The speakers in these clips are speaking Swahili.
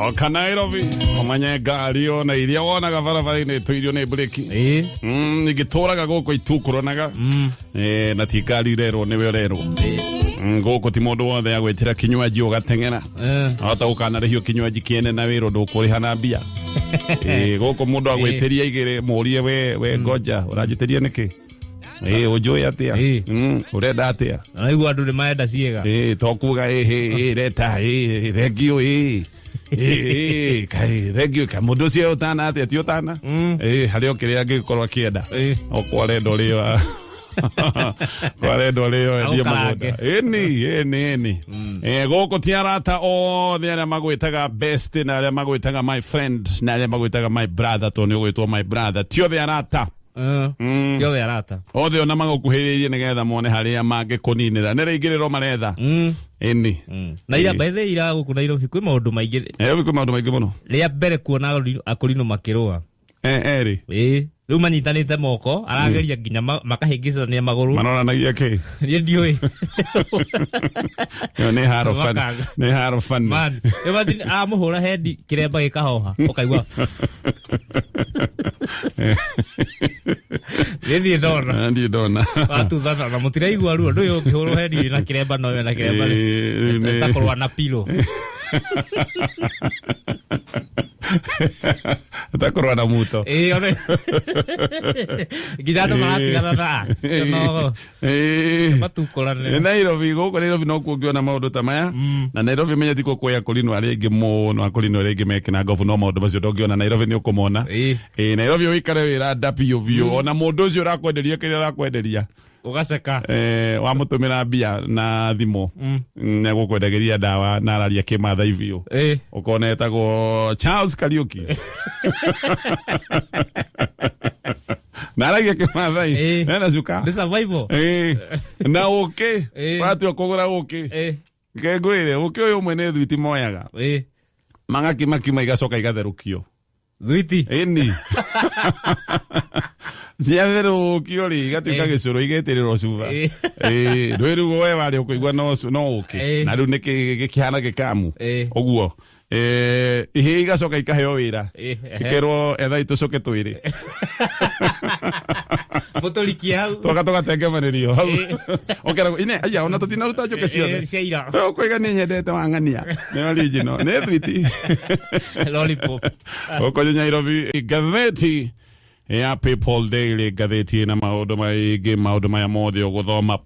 O Nairobi omanye ngari ona iria wonaga barabara-inĩ tũirio nĩ breki igĩtũraga gũkũ itukũranaga na ti ngari irerwo nĩwe ũrerwo gũkũ ti mũndũ wothe agwĩtĩra kinywaji ũgateng'era ahota gũkanarĩhio kinywaji kĩene na wĩra ndũkũrĩha na mbia gũkũ mũndũ agwĩtĩria igĩrĩ mũrie we ngoja ũranjĩtĩria nĩkĩ ũnjũĩ atĩa ũrenda atĩa naigua andũ nĩ marenda ciĩga to kuga reta thengio kai thengio ka mũndũ ũcio ũtana atĩa ti ũtana harĩ o kĩrĩa angĩkorwo akĩenda okwarenda ũrĩo kwarenda ũrĩo endie mũgũnda ĩni gũkũ ti arata othe arĩa magwĩtaga best na arĩa magwĩtaga my friend na arĩa magwĩtaga my brother to nĩ ũgwĩtwo my brother ti othe arata Kyo arata othe ona magũkuhĩrĩirie nĩgetha mone harĩa mangĩkũninĩra nĩ rĩingĩrĩro maretha ĩni na ira bethe ira gũkũ Nairobi kwĩ maũndũ maingĩ Nairobi kwĩ maũndũ maingĩ mũno rĩa mbere kuona akũrinũ makĩrũa erĩ rĩu manyitanĩte moko arageria nginya makahĩngĩcania magũrũ maroranagia kĩ niĩ ndiũĩ nĩ haro fan man amũhũra hendi kĩremba gĩkahoha ũkaigua ndiĩ ndona watuthana na mũtiraigua ruo ndũyũ ũngĩhũrwo hendi na kĩremba nowe na kĩremba takorwa na pilo takorwa na muto one gidano maratigana na matukorane Nairobi gũkũ Nairobi no kuongiona maũndũ ta maya na Nairobi menya tiko kuoya kũrinwo arĩa aingĩ mũno akũrinwo arĩa aingĩ mekina ngobu no maũndũ macio ndũngĩona Nairobi nĩ ũkũmona Nairobi ũikare wĩra ndapi ovyo ona mũndũ ũcio ũrakwenderia kĩrĩa ũrakwenderia ugaseka wamutumira mbia na thimo na gukwendagĩria ndawa na araria kĩmatha ivio ukona etagwo Charles Kariuki na aragia kĩmatha na cuka the survival na watu okogora ngwĩre ũyũ ũmwe nĩ thwiti moyaga magakima igacoka igatherũkio thwiti ĩni ciatherũkio rĩ igatuĩka gĩcũrũ igetererwo cuba rwĩ rĩu we warĩ ũkũigua no ũkĩ na rĩu nĩ gĩkĩhana gĩkamu ũguo ihĩ igacoka ikaheo wĩra ikerwo etha itũcoke twĩrĩ mũtũrikie hau tũgoka tũgatengemanĩrio hau ũkeragwo ine aya ona tũtinaruta njũkĩ ciothe ũkũiga nĩ nyendete wang'ania nĩ original nĩ thwiti lollipop ũkũ Nairobi ngathĩti ya People Daily ngathĩti na maũndũ maingĩ maya mothe ũgũthoma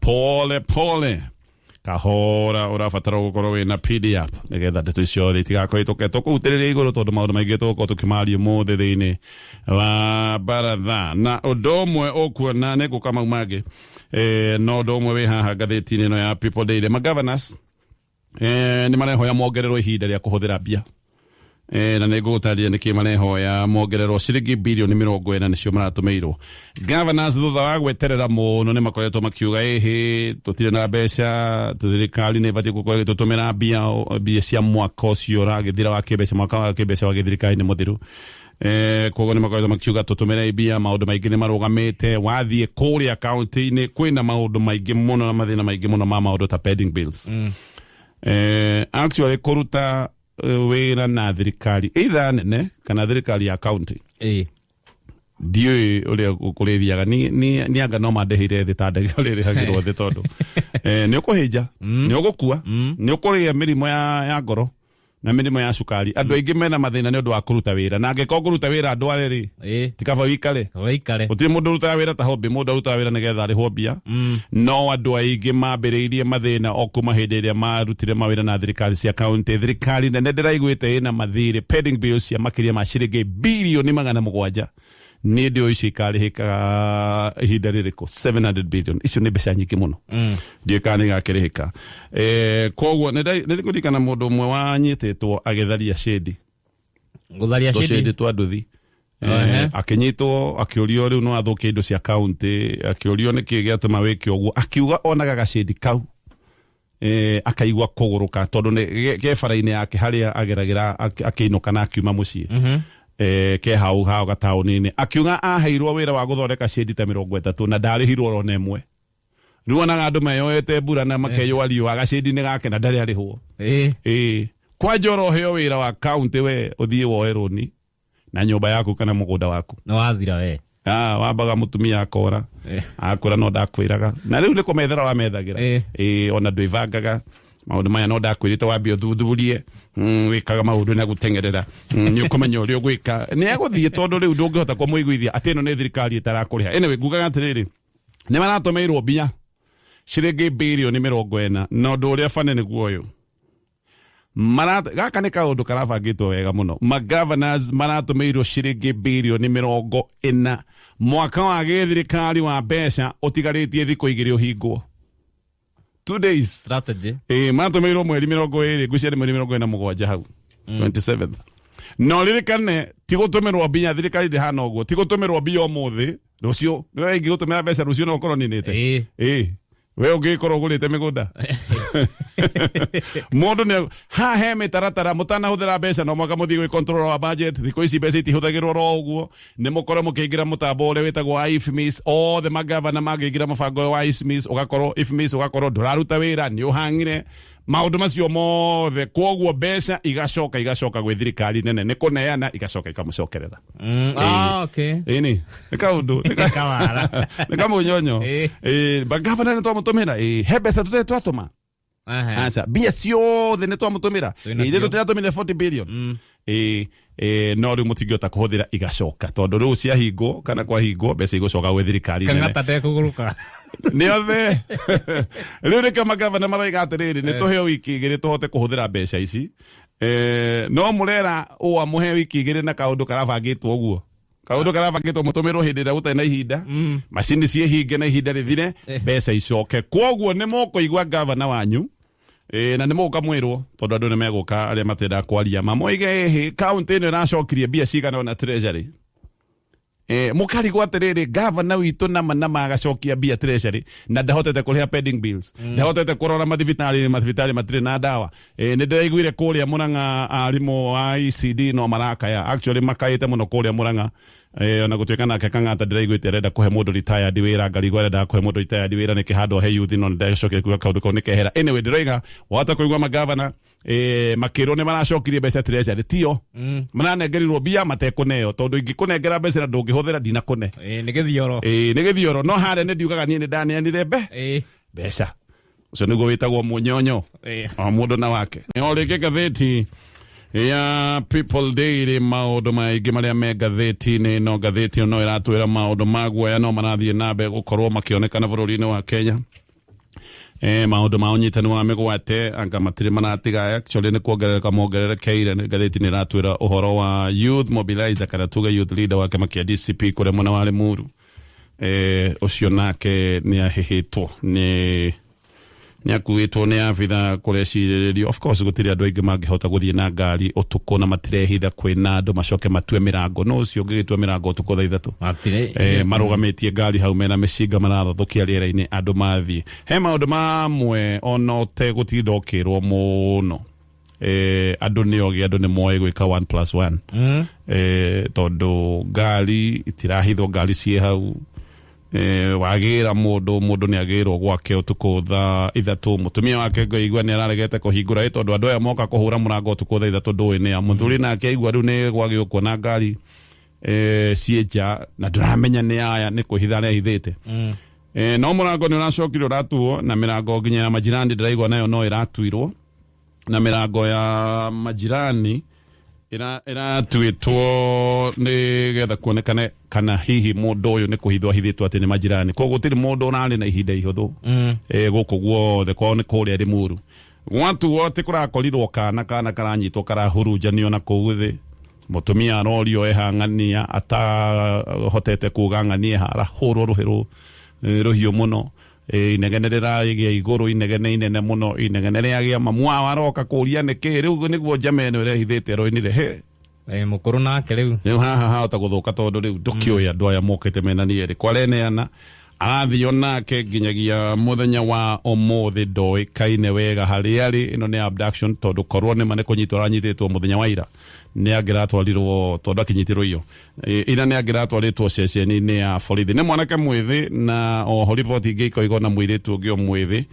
pole kahora ũrabatara gũkorwo wĩna PDF nĩgetha ndeto ciothe itigakorwo itũketwo kũhutĩrĩria igũrũ tondũ maũndũ maingĩ tũgũkorwo tũkĩmaria ũmũthĩ thĩinĩ wa baratha na ũndũ ũmwe ũkuona nĩ gũkamau mangĩ no ũndũ ũmwe wĩ haha ngathĩti-inĩ ĩno ya People Daily governors nĩ marehoya mongererwo ihinda rĩa kũhũthĩra mbia na nĩ ngũgũtarĩria nĩkĩ marehoya mongererwo ciringi birioni 40 nĩcio maratũmĩirwo governors thutha wa gweterera mũno nĩ makoretwo makiuga tũtirĩ na mbeca thirikari nĩ ĩbatiĩ gũkorwo ĩgĩtũtũmĩra mbia cia mwaka ũcio ũragĩthira wa kĩmbeca mwaka wa kĩmbeca wa gĩthirikari nĩ mũthiru koguo nĩ makoretwo makiuga tũtũmĩre mbia maũndũ maingĩ nĩ marũgamĩte wathiĩ kũrĩa kaũntĩ-inĩ kwĩna maũndũ maingĩ mũno na mathĩna maingĩ mũno ma maũndũ ta pending bills actually kũruta wĩra na thirikari either nene kana thirikari ya county ndiũĩ ũrĩa ũkũrĩthiaga nĩ anga no mandeheire thĩ ta ndege ũrĩa ĩrĩhagĩrwo thĩ tondũ nĩ ũkũhĩnja nĩ ũgũkua nĩ ũkũrĩa mĩrimũ ya ngoro na mĩrimũ ya cukari andũ aingĩ mena mathĩna nĩ ũndũ wa kũruta wĩra na angĩkorwo kũruta wĩra ndware rĩ tikaba wĩikare gũtirĩ mũndũ ũrutaga wĩra ta hobby mũndũ arutaga wĩra nĩgetha arĩhwo mbia no andũ aingĩ mambĩrĩirie mathĩna o kuma hĩndĩ ĩrĩa marutire mawĩra na thirikari cia kaunti thirikari nene ndĩraiguĩte ĩna mathirĩ pending bills cia makĩria ma ciringi birioni 700 nĩ ndio ici ikarĩhĩka ihinda rĩrĩkũ 700 billion icio nĩ mbeca nyingĩ mũno ndiũĩ kana nĩ gakĩrĩhĩka koguo nĩ kũririkana mũndũ ũmwe wanyitĩtwo agĩtharia shedi shedi twa nduthi akĩnyitwo akĩũrio rĩu no athũkie indo cia kaunti akĩũrio nĩkĩ gĩatũma wĩke ũguo akiuga onaga gacedi kau akaigua kũgũrũka tondũ nĩ bara-inĩ yake harĩa ageragĩra akĩinũka na akiuma mũciĩ ke hau gataũni-inĩ akiuga aheirwo wĩra wa gũthondeka shedi ta 30 na ndarĩhirwo ro nemwe rĩu onaga andũ meyoete mbura na makeyũa riũa gacedi-inĩ gake na ndarĩ arĩhwo kwa joro heo wira wa county we uthie woe runi na nyumba yaku kana mugunda waku no wathira we wambaga mutumia akora akora no ndakwiraga na riu niko methera wa methagira ona ndwivangaga maundu maya no ndakwirite wambi uthuthurie wikaga maundu na gutengerera ni ukumenya uri ugwika ni aguthie tondu riu ndungihota kumuiguithia ati no ni thirikari itarakuriha anyway ngugaga atiriri ni maratumirwo mbia ciringi bilioni 40 no ndu uria fane niguo uyu gaka nä kaå ndå karabangä two wega må no magovernors maratumirwo ciringi bilioni 40 mwaka wa githirikari wa mbeca utigarä tie thikå igä rä å hingwo 2 days strategy maratumirwo mweri 20 ngwicia nä mweri 27 hau 27th no ririkane ti gå tå mä rwo mbia thirikari ndä hana å guo ti gå tå mä rwo mbia å må thä rå cio nä we ingä gå tå mä ra mbeca rå cio no korwo ninä te we ungikorwo ugurite migunda mundu ne ha he mitaratara mutana huthira mbeca no mwaka muthii gwi control wa budget thiko ici mbeca itihuthagirwo ro uguo ni mukorwo mukiingira mutambo ule witagwo IFMIS o the magavana magiingira mubango wa IFMIS ugakorwo IFMIS ugakorwo nduraruta wira ni uhangire maundu macio mothe kwoguo mbeca igacoka gwi thirikari nene ni kuneana igacoka ikamucokerera okay ni kaundu kawara ni kamunyonyo bagavana ni twamutumira he mbeca twatuma asa bia ciothe ni twamutumira ithe tutiratumire 40 billion no riu mutingiota kuhuthira igacoka tondu riu cia hingo kana kwa hingo mbeca igucoka gwi thirikari nene kangata ndekuguruka ni othe riu ni kama gavana maraiga atiriri ni tuheo wiki igiri tuhote kuhuthira mbeca ici no murera uwa muhe wiki igiri na kaundu karabangitwo uguo kaundu karabangitwo mutumirwo hindi ria gutari na ihinda macini cie hinge na ihinda rithire mbeca icoke kwoguo ni mukuigua gavana wanyu na nimo kamwirwo tondu andu ni meguka aria matenda kwaria mamoige county ino iracokirie mbia cigana na treasury mukarigwo atiriri gavana witu nama agacokia mbia treasury na ndahotete kuriha pending bills ndahotete kurora mathibitari matire na dawa ni ndiraiguire kuria Murang'a arimu wa ECD no marakaya actually makaite muno kuria Murang'a ona gutuika nake Kang'ata ndiraiguite arenda kuhe mundu retired wira ngarigwo arenda kuhe mundu retired wira niki handå he youth no ndacokia kuga kaundu kau nikehera anyway ndiroiga wata kuigua magavana makiro ni maracokirie mbeca treasury tio maranengerirwo mbia matekuneo tondu ingikunengera mbeca na ndungihuthira ndina kune ni githioro no hare ni ndiugaga nie ni ndaneanire mbeca ucio niguo witagwo munyonyo o mundu na wake o ringi gatheti ya People Daily maundu maingi maria me gatheti-ini no gatheti no iratwira maundu maguoya no marathie na mbere gukorwo makionekana bururi-ini wa Kenya maundu ma unyitani wa migwate anga matire maratiga actually ni kuongerereka mongererekeire gatheti ni iratwira uhoro wa youth mobilizer kana tuga youth leader wa kama kia DCP kure mwana wa Limuru ucio nake ni ahihitwo ni akuitwo ni abitha kureciririo of course gutiri andu aingi mangihota guthie na ngari utuku na matirehitha kwina andu macoke matue mirango no ucio ngigitwe mirango utuku thaa ithatu marugamitie ngari hau mena micinga marathukia riera-ini andu mathie he maundu mamwe ono te gutinda ukirwo muno andu ni ogi andu ni moe gwika 1+1 tondu ngari itirahithwo ngari cie hau wagira mundu ni agirwo gwake utuku thaa ithatu mutumia wake ngaigua ni araregete kuhingura tondu andu aya moka kuhura murango utuku thaa ithatu ndui ni muthuri nake aigua riu ni gwagio kuona ngari cienja na nduramenya ni aya ni kuhitha aria hithite no murango ni uracokire uratuo na mirango nginya ya majirani ndiraigua nayo no iratuirwo na mirango ya majirani iratuitwo ni getha kuonekane kana hihi mundu uyu ni kuhithwa hithitwo ati ni majirani koguo gutiri mundu unari na ihinda ihuthu guku guothe kwao ni kuria Limuru gwatuo ti kurakorirwo kana karanyitwo karahurujanio na kuu thi mutumia arorio ehang'ania atahotete kuga ng'ania harahurwo ruhiru ruhiu muno inegene riragia iguru inegene inene muno inegene riagia mamwa waroka kuria niki riu niguo jameno irehithite roinire he mukuru nake riu haha hota guthuka tondu riu ndukioya andu aya mokite mena nieri kwareneana arathio nake nginyagia muthenya wa umuthi ndoikaine wega hariari ino ni abduction tondu korwo ni mane kunyitwo aranyititwo muthenya wa ira ni angiratwarirwo tondu akinyitirwo iyo ira ni angiratwaritwo ceceni-ini ya borithi ni mwanake mwithi na oho riboti ingi ikoigwo na mwiritu ungi omwithi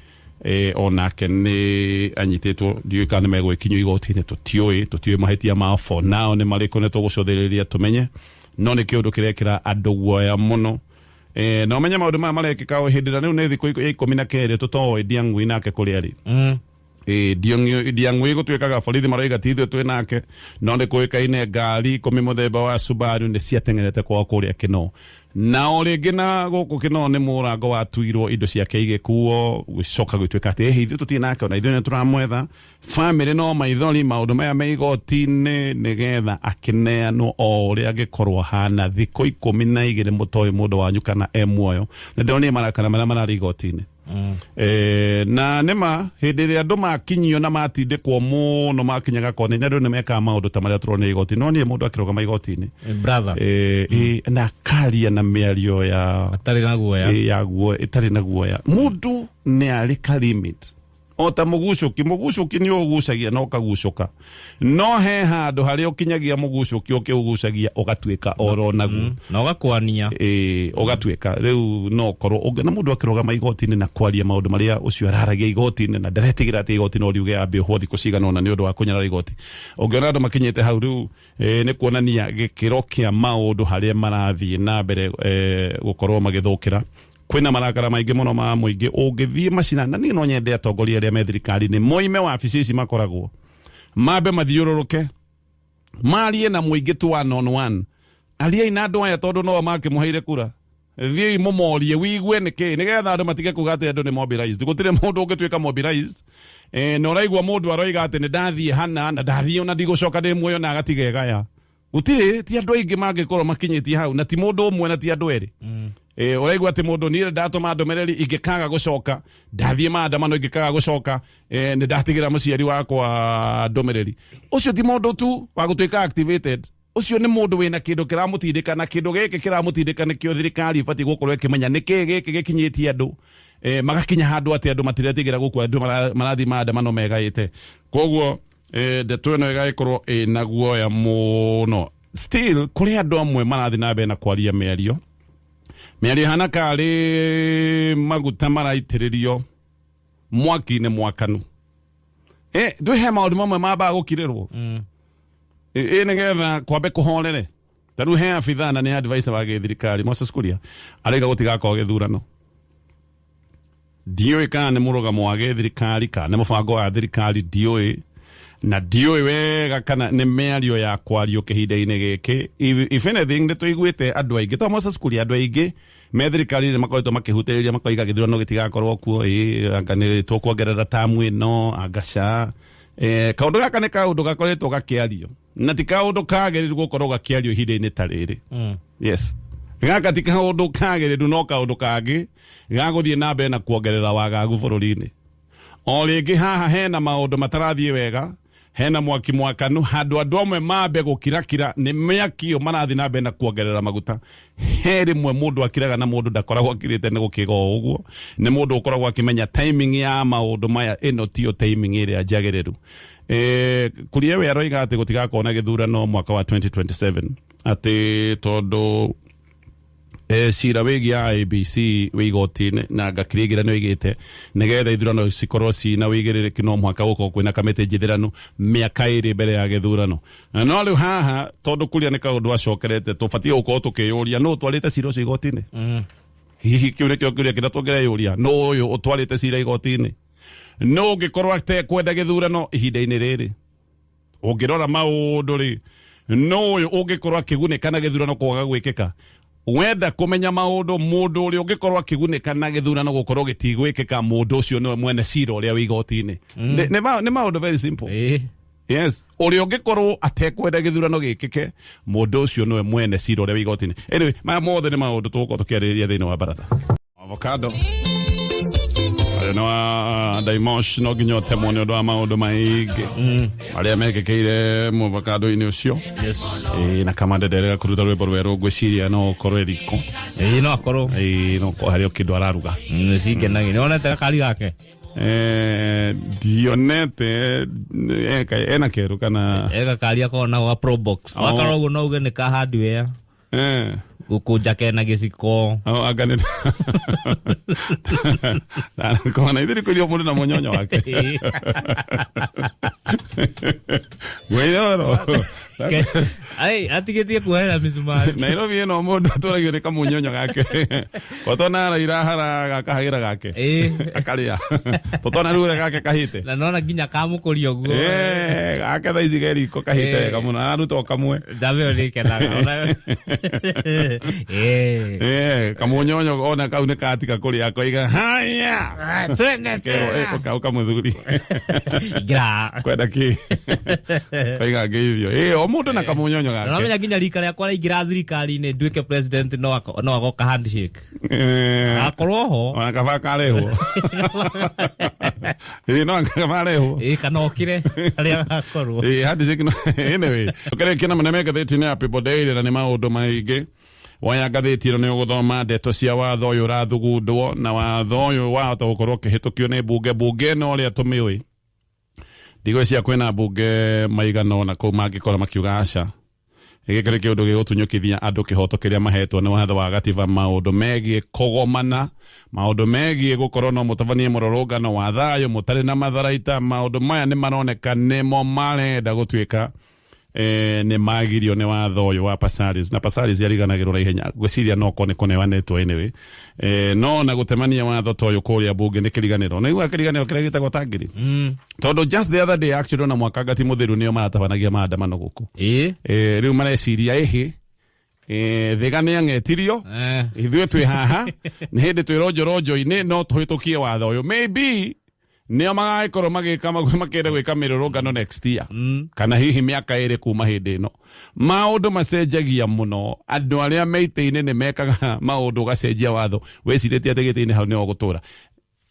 onake ni anyitetwo ndiyo kana megwikinywo igoti-ini tutioi mahitia ma for now ni mariko ne tugucothiriria tumenye no ni kiundu kirekira andu guoya muno no menye maundu maya marekika o hindira riu ni thiku 12 tutoi Ndiang'ui nake kuria ri Ndiang'ui gutwikaga borithi maraiga tithio twi nake no ni kuikaine ngari 10 muthemba wa Subaru ni ciatengerete kwa kuria Kinoo na oringi na guku Kinoo ni murango watuirwo indo ciake igikuo gucoka gwitwika ati hithio tutie nake ona ithio turamwetha family no maithori maundu maya me igoti-ini nigetha akineanwo o uria angikorwo hana thiku 12 mutoi mundu wanyu kana muoyo na ndoni marakana maria marari igoti-ini na nema hindi ria andu makinyio na matindikwo muno makinyaga kone ndu ni meka maundu ta maria turone igoti no ni mundu akiroga igoti-ini brother na karia na miario ya atari na guoya ya guo itari na guoya mundu ni ari ka limit ota mugucuki ni ugucagia no kagucuka no he handu haria ukinyagia mugucuki ukiugucagia ugatwika oro naguo na ugakwania ugatwika riu no korwo na mundu akiroga maigoti-ini na kwaria maundu maria ucio araragia igoti-ini na ndaretigira ati igoti no riuge ambe hothi kucigana ona ni undu wa kunyara igoti ungiona andu makinyite hau riu ni kuonania gikiro kia maundu haria marathie na mbere gukorwo magithukira kwina marakara maingi muno ma muingi ungithie macina na ni no nyende atongoria aria me thirikari ni moime wabici ici makoragwo mambe mathiururuke marie na muingi tu 1-on-1 aria ina andu aya tondu no makimuheire kura thii mumorie wigue niki nigetha andu matige kuga ati andu ni mobilized gutire mundu ungitwika mobilized no raigwa mundu aroiga ati ni ndathie hana na ndathie ona ndigucoka ndi muoyo na agatiga egaya gutire ti andu aingi mangikorwo makinyitie hau na ti mundu umwe na ti andu eri uraigwa ati mundu ni ndatuma ndomereri ingikaga gucoka ndathie maandamano ingikaga gucoka ni ndatigira muciari wakwa ndomereri ucio ti mundu tu wa gutwika activated ucio ni mundu wina kindu kiramutindika na kindu giki kiramutindika ni kio thirikari ibati gukorwo ikimenya niki giki gikinyitie andu magakinya handu ati andu matiretigira gukwa andu marathi maandamano megaite koguo ndeto ino igaikorwo na guoya muno still kuri andu amwe marathi na mbere na kwaria miario hana kari maguta maraitiririo mwaki-ini mwakanu ndwi he maundu mamwe mamba gukirirwo nigetha kwambe kuhorere taru he abitha na ni advisor wa githirikari Moses Kuria araiga gutigakorwo githurano ndioi kana ni murugamo wa githirikari kana ni mubango wa thirikari ndioi na ndioi wega kana ni miario ya kwario kihinda-ini giki if anything ni tuiguite andu aingi to Moses Kuria andu aingi me thirikari ni makoretwo makihutiriria makoiga githurano gitigakorwo kuo anga ni tukuongerera tamu ino agaca kaundu gaka ni kaundu gakoretwo gakiario na ti kaundu kagiriru gukorwo gakiario ihinda-ini ta riri yes gaka ti kaundu kagiriru no kaundu kangi gaguthie na mbere na kuongerera wagagu bururi-ini o ringi haha hena maundu matarathie wega hena mwaki mwakanu handu andu amwe mambe gukirakira ni miakio marathi na mbere na kuongerera maguta he rimwe mundu akiraga na mundu ndakoragwo akirite ni gukiga uguo ni mundu ukoragwo akimenya timing ya maundu maya ino tio timing iria njagiriru Kuria we aroiga ati gutigakorwo na githurano mwaka wa 2027 ati tondu cira wigia ABC wigoti-ini na ngakirigira ni oigite nigetha ithurano cikorwo cina wigiririki no mwaka gukorwo kwina kamiti njithiranu miaka iri mbere ya githurano no riu haha tondu Kuria ni kaundu acokerete tubatie gukorwo tukiyuria no twarite cira ucio igoti-ini hihi kiu nikio kiuria kira tungireyuria no uyu utwarite cira igoti-ini no ngikorwo atekwenda githurano ihinda-ini riri ungirora maundu ri no uyu ungikorwo akigunika na githurano kwaga gwikika wenda kumenya maundu mundu uri ungikorwo akigunika na githurano gukorwo gitigwikika mundu ucio no mwene cira uria wigoti-ini ni maundu very simple yes uri ungikorwo atekwenda githurano gikike mundu ucio no mwene cira uria wigoti-ini anyway mothe ni maundu tugukorwo tukiaririria thiini wa baratha avocado no Daimosh no nginya temwo ni undu wa maundu maingi aria mekikeire avocado-ini ucio na kama ndenderega kuruta rwimbo rweru ngwiciria no korwo eriko no akorwo no hario kindu araruga cikenagi nionete gakari gake dionete ena keru kana gakari akorwo nao ga Probox wakarwo uguo no uge ni ka hardware gukunja kena giciko angane na kona ithiri kurio mundu na munyonyo wake weyoro ai atigetie kuhera misumari Nairobi eno mundu aturagio ni kamunyonyo gake otona raira hara gakahagira gake akaria totona rure gake kahite na nona ginya kamukurio guo gake thaici geri ko kahite kamuna aruto kamwe jabe oli kenaga kamunyonyo ona kaune katika kuria koiga haya twende kero kau kamuthuri gra kwenda ki koiga ngivyo omundu na kamunyonyo gake na menya ginya rika rĩa kwara ingira thirikari ni nduike president no agoka handshake akorwo ho ona kabaka leho no kabaka leho kanokire aria akorwo handshake anyway tukere kina maneme gatheti-inĩ ya People Daily na nĩ maũndũ maingĩ waya gatheti-ĩno nĩ ũgũthoma ndeto cia watho ũyũ ũrathugundwo na watho ũyũ wahota gũkorwo ũkĩhĩtũkio nĩ mbunge no ũrĩa tũmĩũĩ ndigwĩciria kwĩna mbunge maigana ũna kũu mangĩkorwo makiuga aca gĩkĩrĩ kĩũndũ gĩgũtunyũkithia andũ kĩhoto kĩrĩa mahetwo nĩ watho wa gatiba maũndũ megiĩ kũgomana maũndũ megiĩ gũkorwo no mũtabanie mũrũrũngano wa thayũ mũtarĩ na matharaita maũndũ maya nĩ maroneka nĩmo marenda gũtuĩka nĩ magirio nĩ watho ũyũ wa Pasaris na Pasaris yariganagĩrwo na ihenya gwĩciria no kone kũneanĩtwo anyway no na gũtemania watho ta ũyũ kũrĩa mbunge nĩ kĩriganĩro na igua kĩriganĩro kĩrĩa gĩtagwo tangĩri tondũ just the other day actually na mwaka ngati mũtheru nĩo maratabanagia maandamano gũkũ rĩu mareciria thĩga nĩ ang'etirio ithuĩ twĩ haha nĩ hĩndĩ twĩ ronjo-inĩ no tũhĩtũkie watho ũyũ maybe nĩo magagĩkorwo makĩenda gwĩka mĩrũrũngano next year kana hihi mĩaka ĩrĩ kuma hĩndĩ ĩno maũndũ macenjagia mũno andũ arĩa meitĩ-inĩ nĩ mekaga maũndũ ũgacenjia watho wĩcirĩtie atĩ gĩtĩ-inĩ hau nĩo gũtũra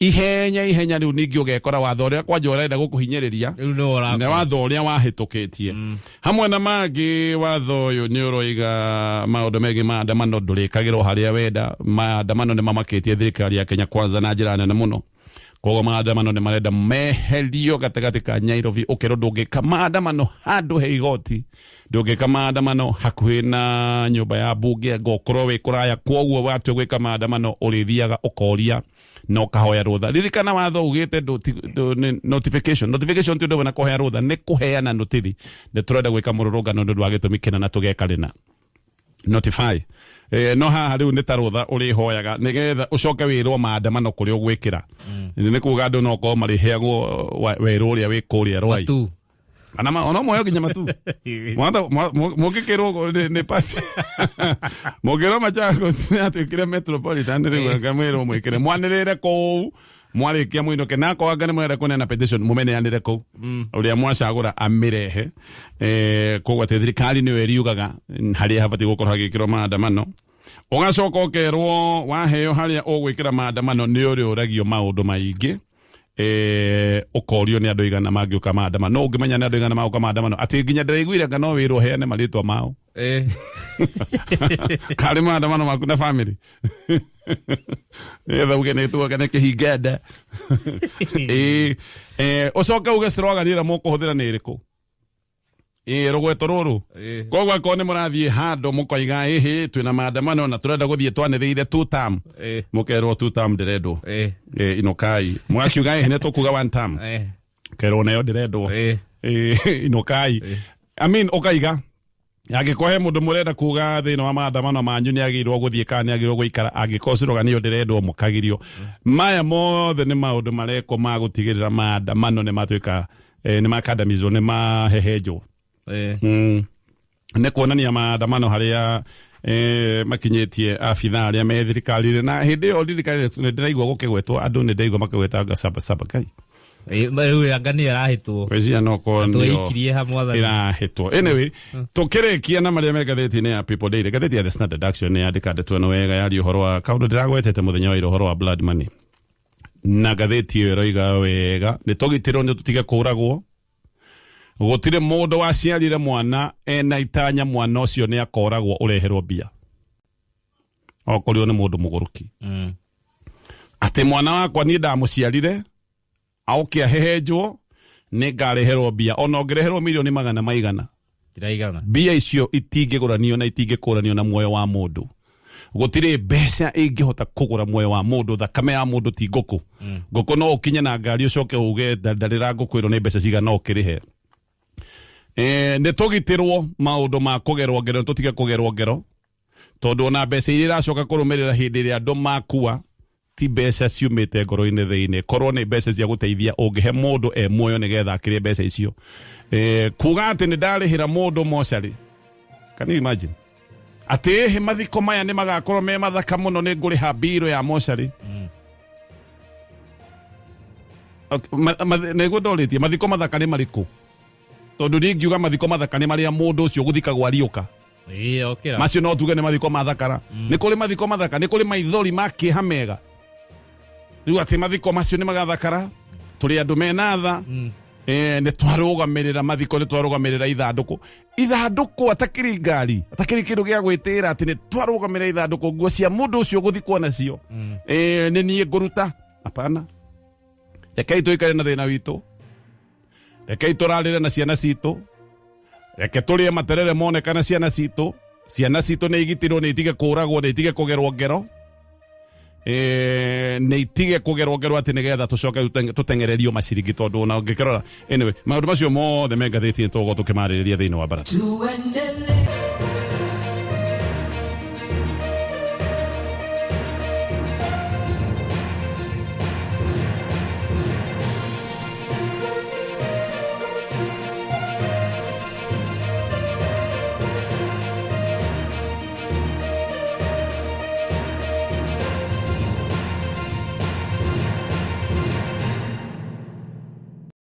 ihenya rĩu ningĩ ũgekora watho ũrĩa kwanja ũrenda gũkũhinyĩrĩria nĩ watho ũrĩa wahĩtũkĩtie hamwe na mangĩ watho ũyũ nĩ ũroiga maũndũ megiĩ maandamano ndũrĩkagĩrwo harĩa wenda maandamano nĩ mamakĩtie thirikari ya Kenya Kwanza na njĩra nene mũno koguo maandamano nĩ marenda meherio gatagatĩ ka Nairobi ũkĩrwo ndũngĩka maandamano handũ he igoti ndũngĩka maandamano hakuhĩ na nyũmba ya mbunge ngokorwo wĩ kũraya koguo watua gwĩka maandamano ũrĩthiaga ũkoria no kahoya rũtha ririkana watho ugĩte notification ti ũndũ na kũhoya rũtha nĩ kũheana notithi nĩ tũrenda gwĩka mũrũrũngano nĩ ũndũ wa gĩtũmi kĩna na tũgekarĩna notify no haha rĩu nĩ ta rũtha ũrĩhoyaga nĩgetha ũcoke wĩrwo maandamano kũrĩa ũgwĩkĩra nĩ kuga andũ no korwo marĩheagwo werũ ũrĩa wĩ kũrĩa rwai ana ona moyo nginya matu mũngĩkĩrwo nĩ pati mũngĩrwo Machakos nĩ atwĩkire Metropolitan rĩu ngamwĩrwo mwĩkĩre mwanĩrĩre kũu mwarĩkia mũinũke nako anga nĩ mwenda kũneana petition mũmeneanĩre kũu ũrĩa mwacagũra amĩrehe koguo atĩ thirikari nĩyo ĩriugaga harĩa habatiĩ gũkorwo hagĩkĩrwo maandamano ũgacoka ũkerwo waheo harĩa ũgwĩkĩra maandamano nĩ ũrĩũragio maũndũ maingĩ ũkorio nĩ andũ igana mangĩũka maandamano no ũngĩmenya nĩ andũ igana magũka maandamano atĩ nginya ndĩraiguire anga no wĩrwo heane marĩtwa mao karĩ maandamano maku na family nĩgetha uge nĩ tuoke nĩ kĩhingenda ũcoke uge slogan ĩrĩa mũkũhũthĩra nĩ ĩrĩkũ rũgweto rũrũ koguo akorwo nĩ mũrathiĩ handũ mũkoiga twĩna maandamano na tũrenda gũthiĩ twanĩrĩire two term mũkerwo two term ndĩrendwo inokai mwakiuga nĩ tũkuga one term kerwo nayo ndĩrendwo inokai I mean ũkaiga angĩkorwo he mũndũ mũrenda kuga thĩinĩ wa maandamano manyu nĩ agĩrĩirwo gũthiĩ kana nĩ agĩrĩirwo gũikara angĩkorwo slogan ĩyo ndĩrendwo mũkagirio maya mothe nĩ maũndũ marekwo ma gũtigĩrĩra maandamano nĩ matuĩka nĩ makandamizwo nĩ mahehenjwo nĩ kuonania maandamano harĩa makinyĩtie abithaa arĩa me thirikari na hĩndĩ ĩyo thirikari ndĩraigua gũkĩgwetwo andũ nĩ ndĩraigua makĩgweta saba kai rĩu anga nĩ arahĩtwo wĩcia no ko twĩikirie ha mwathani irahĩtwo anyway tũkĩrĩkia na marĩa me gatheti-inĩ ya People Daily gatheti ya The Standard Action nĩ yandĩkĩtwo no wega yari ũhoro wa kaũndũ ndĩragwetete mũthenya wa ira ũhoro wa blood money na gatheti ĩyo ĩroiga wega nĩ tũgitĩrwo nĩ tũtige kũragwo gũtirĩ mũndũ waciarire mwana ena itanya mwana ũcio nĩ akoragwo ũreherwo mbia okorwo nĩ mũndũ mũgũrũki atĩ mwana wakwa niĩ ndamũciarire aũke ahehenjwo nĩ ngareherwo mbia ona ũngĩreherwo milioni magana maigana tiraigana mbia icio itingĩgũranio na itingĩkũranio na muoyo wa mũndũ gutire mbeca ingihota kugura muoyo wa mundu thakame ya mundu ti nguku nguku no ukinye na ngari ucoke uge ndarira ngukwirwo ni mbeca cigana no ukirihe ni tugitirwo maundu ma kugerwo ngero tutige kugerwo ngero tondu ona mbeca iria iracoka kurumirira hindi iria andu makua ti mbeca ciumite ngoro-ini thiini korwo ni mbeca cia guteithia ungihe mundu muoyo nigetha akirie mbeca icio kuga ati ni ndarihira mundu mocarĩ. Can you imagine ati he mathiko maya ni magakorwo me mathaka muno ni nguriha biro ya mocarĩ nego ndoritie mathiko mathaka ni mariku tondu ningiuga mathiko mathaka ni maria mundu ucio guthikagwo ariuka macio no tuge ni mathiko mathakara ni kuri mathiko mathaka ni kuri maithori makiha mega riu ati mathiko macio ni magathakara turi andu mena tha ni twarugamirira mathiko ni twarugamirira ithanduku atakiri ngari atakiri kindu gia gwitira ati ni twarugamirira ithanduku nguo cia mundu ucio guthikwo nacio ni nie nguruta apana rekei tuikare na thina witu rekei turarire na ciana citu reke turie materere monekana ciana citu ni igitirwo ni itige kuragwo ni itige kugerwo ngero ni itige kugerwo ngero ati nigetha tucoke tutengererio maciringi tondu ona ngikirora anyway maundu macio mothe mengathĩtie tugo tukimariria thiini wa bara.